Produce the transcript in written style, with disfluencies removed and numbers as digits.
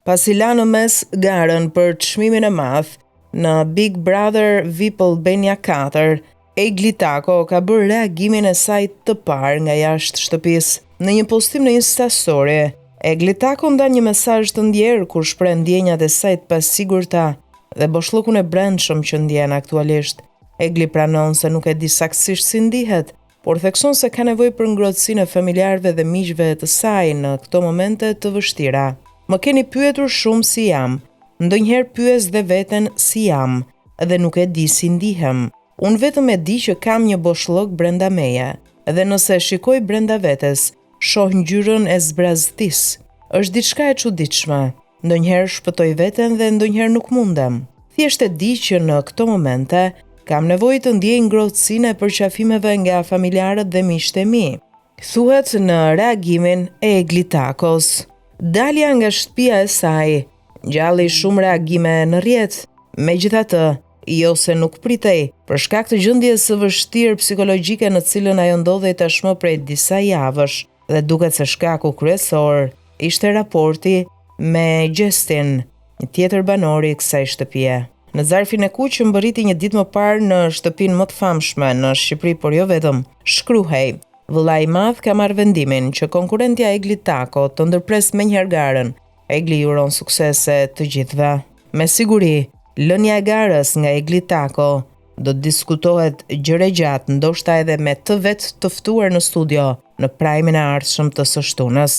Pasi la në mes garën për çmimin e madh në Big Brother VIP Albania 4, Egli Tako ka bërë reagimin e saj të parë nga jashtë shtëpisë. Në një postim në Insta Story, Egli Tako ndan një mesazh të ndjerë kur shpreh ndjenjat e saj të pasigurta dhe boshllëkun e brendshëm që ndjen aktualisht. Egli pranon se nuk e di saktësisht si ndihet, por thekson se ka nevojë për ngrohtësinë e familjarëve dhe miqve të saj në këto momente të vështira. Më keni pyetur shumë si jam. Ndonjëherë pyes dhe veten si jam, dhe nuk e di si ndihem. Unë vetëm e di që kam një boshllok brenda meje, dhe nëse shikoj brenda vetes, shoh ngjyrën e zbraztisë. Është diçka e çuditshme. Ndonjëherë shpëtoj veten dhe ndonjëherë nuk mundem. Thjesht e di që në këto momente kam nevojë të ndjej ngrohtësinë e përqafimeve nga familjarët dhe miqtë e mi. Thuhet në reagimin e Egli Takos. Dalja nga shtëpia e saj ngjalli shumë reagime në rrjet. Megjithatë, jo se nuk pritej, për shkak të gjendjes së vështirë psikologjike në cilën ajo ndodhej tashmë prej disa javësh, dhe duket se shkaku kryesor ishte raporti me Justin, një tjetër banor i kësaj shtëpie. Në zarfin e kuq që mbërriti një ditë më parë në shtëpinë më të famshme në Shqipëri, por jo vetëm, shkruhej: "Vëllai i madh ka marrë vendimin që konkurrentja Egli Tako të ndërpres menjëherë garën. Egli ju uron suksese të gjithëve." Me siguri, lënia e garës nga Egli Tako do të diskutohet gjëre gjatë, ndoshta edhe me të vetë të ftuar në studio në prajmin e ardhshëm të së shtunës.